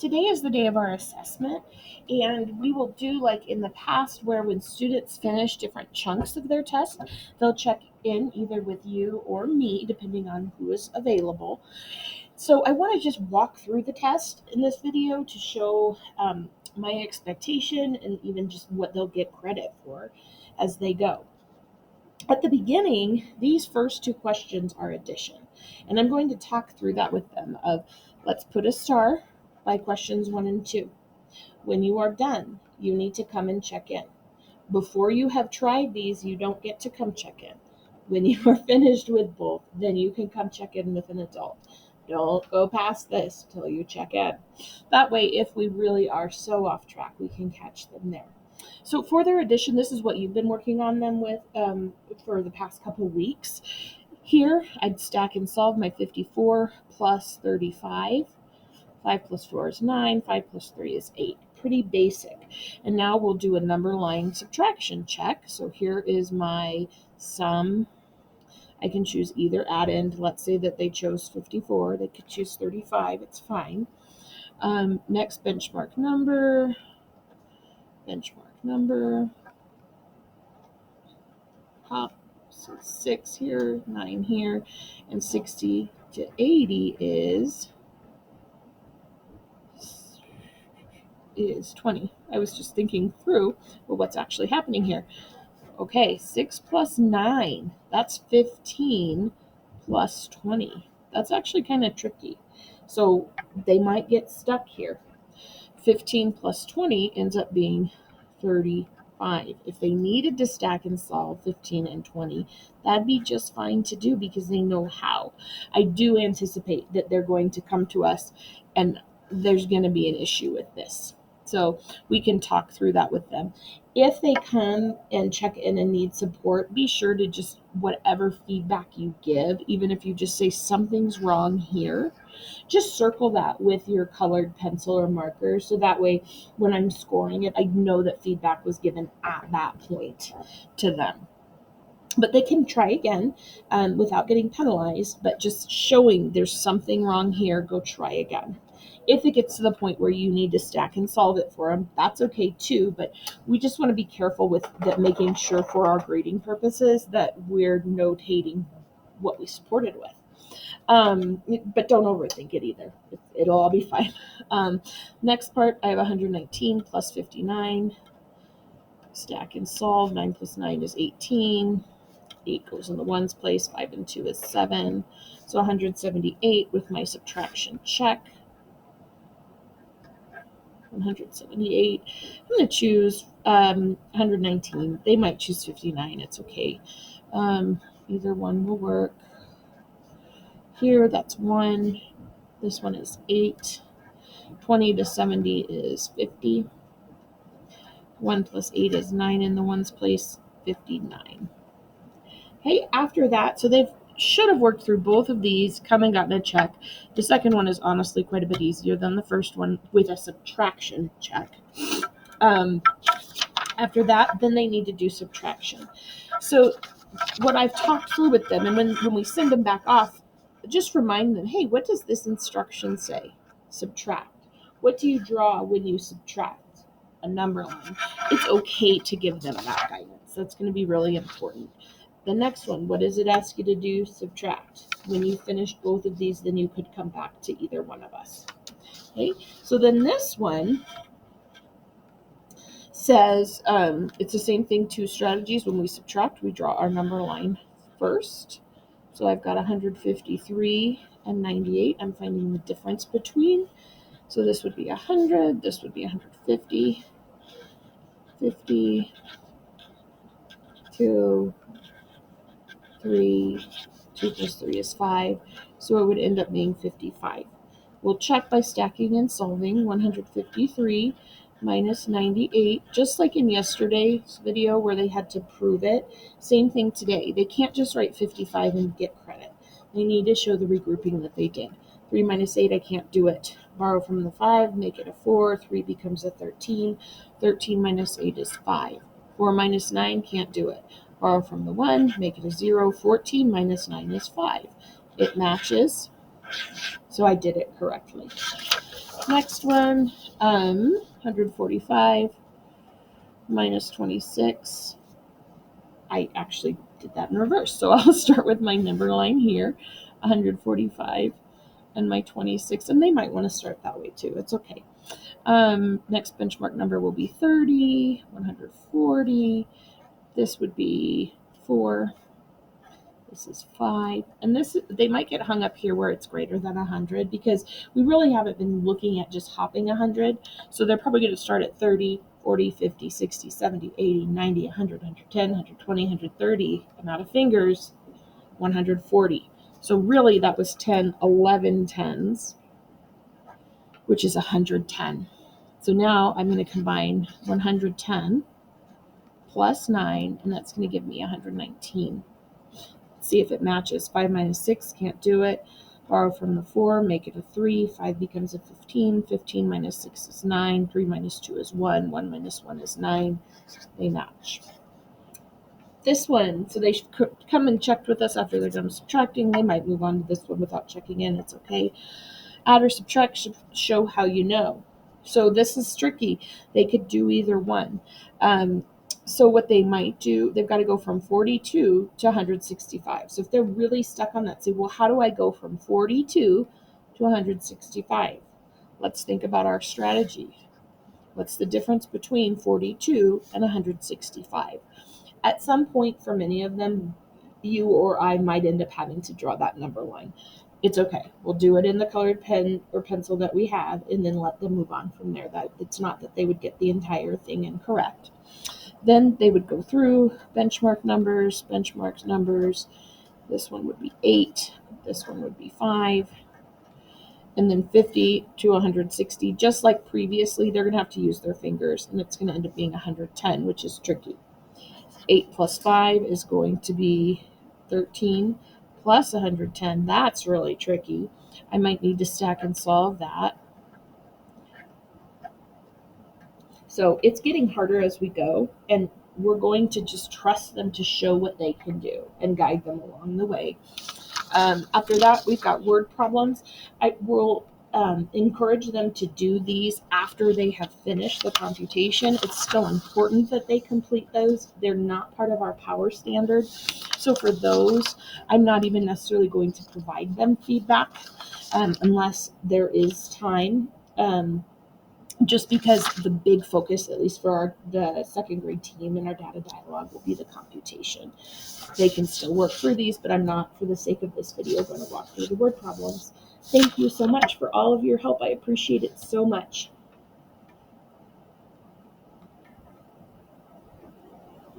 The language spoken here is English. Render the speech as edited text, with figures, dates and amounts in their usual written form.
today is the day of our assessment, and we will do like in the past where when students finish different chunks of their test, they'll check in either with you or me, depending on who is available. So I want to just walk through the test in this video to show my expectation and even just what they'll get credit for as they go. At the beginning, these first two questions are addition, and I'm going to talk through that with them of let's put a star by questions 1 and 2. When you are done, you need to come and check in. Before you have tried these, you don't get to come check in. When you are finished with both, then you can come check in with an adult. Don't go past this till you check in. That way, if we really are so off track, we can catch them there. So for their addition, this is what you've been working on them with for the past couple weeks. Here, I'd stack and solve my 54 plus 35. 5 plus 4 is 9. 5 plus 3 is 8. Pretty basic. And now we'll do a number line subtraction check. So here is my sum. I can choose either add-end. Let's say that they chose 54. They could choose 35. It's fine. Next benchmark number. Pop. So 6 here, 9 here, and 60 to 80 is 20. I was just thinking through what's actually happening here. Okay, 6 plus 9, that's 15 plus 20. That's actually kind of tricky. So they might get stuck here. 15 plus 20 ends up being 35. If they needed to stack and solve 15 and 20, that'd be just fine to do because they know how. I do anticipate that they're going to come to us and there's going to be an issue with this. So we can talk through that with them. If they come and check in and need support, be sure to just whatever feedback you give, even if you just say something's wrong here, just circle that with your colored pencil or marker. So that way, when I'm scoring it, I know that feedback was given at that point to them. But they can try again without getting penalized, but just showing there's something wrong here, go try again. If it gets to the point where you need to stack and solve it for them, that's okay too, but we just want to be careful with that, making sure for our grading purposes that we're notating what we supported with. But don't overthink it either. It'll all be fine. Next part, I have 119 plus 59. Stack and solve. 9 plus 9 is 18. 8 goes in the ones place. 5 and 2 is 7. So 178 with my subtraction check. 178. I'm going to choose 119. They might choose 59. It's okay. Either one will work. Here, that's 1. This one is 8. 20 to 70 is 50. 1 plus 8 is 9 in the ones place, 59. Okay, after that, so they should have worked through both of these, come and gotten a check. The second one is honestly quite a bit easier than the first one with a subtraction check. After that, then they need to do subtraction. So what I've talked through with them, and when we send them back off, just remind them, hey, what does this instruction say? Subtract. What do you draw when you subtract? A number line. It's okay to give them that guidance. That's going to be really important. The next one, what does it ask you to do? Subtract. When you finish both of these, then you could come back to either one of us. Okay, so then this one says it's the same thing, 2 strategies. When we subtract, we draw our number line first. So I've got 153 and 98. I'm finding the difference between. So this would be 100. This would be 150. 50. 2. 3. 2 plus 3 is 5. So it would end up being 55. We'll check by stacking and solving. 153 minus 98, just like in yesterday's video where they had to prove it. Same thing today. They can't just write 55 and get credit. They need to show the regrouping that they did. 3 minus 8, I can't do it. Borrow from the 5, make it a 4. 3 becomes a 13. 13 minus 8 is 5. 4 minus 9, can't do it. Borrow from the 1, make it a 0. 14 minus 9 is 5. It matches, so I did it correctly. Next one, 145 minus 26. I actually did that in reverse. So I'll start with my number line here, 145 and my 26. And they might want to start that way too. It's okay. Next benchmark number will be 30, 140. This would be 4. This is 5. And this, they might get hung up here where it's greater than 100 because we really haven't been looking at just hopping 100. So they're probably going to start at 30, 40, 50, 60, 70, 80, 90, 100, 110, 120, 130. I'm out of fingers, 140. So really that was 10, 11 tens, which is 110. So now I'm going to combine 110 plus 9, and that's going to give me 119. See if it matches. 5 minus 6, can't do it. Borrow from the 4, make it a 3. 5 becomes a 15. 15 minus 6 is 9. 3 minus 2 is 1. 1 minus 1 is 9. They match. This one, so they should come and check with us after they're done subtracting. They might move on to this one without checking in. It's okay. Add or subtract should show how you know. So this is tricky. They could do either one. So what they might do, they've got to go from 42 to 165. So if they're really stuck on that, say, well, how do I go from 42 to 165? Let's think about our strategy. What's the difference between 42 and 165? At some point, for many of them, you or I might end up having to draw that number line. It's okay. We'll do it in the colored pen or pencil that we have and then let them move on from there. That it's not that they would get the entire thing incorrect. Then they would go through benchmark numbers. This one would be 8. This one would be 5. And then 50 to 160, just like previously, they're going to have to use their fingers, and it's going to end up being 110, which is tricky. 8 plus 5 is going to be 13 plus 110. That's really tricky. I might need to stack and solve that. So it's getting harder as we go, and we're going to just trust them to show what they can do and guide them along the way. After that, we've got word problems. I will encourage them to do these after they have finished the computation. It's still important that they complete those. They're not part of our power standard. So for those, I'm not even necessarily going to provide them feedback unless there is time. Just because the big focus, at least for the second grade team and our data dialogue, will be the computation. They can still work through these, but I'm not, for the sake of this video, going to walk through the word problems. Thank you so much for all of your help. I appreciate it so much.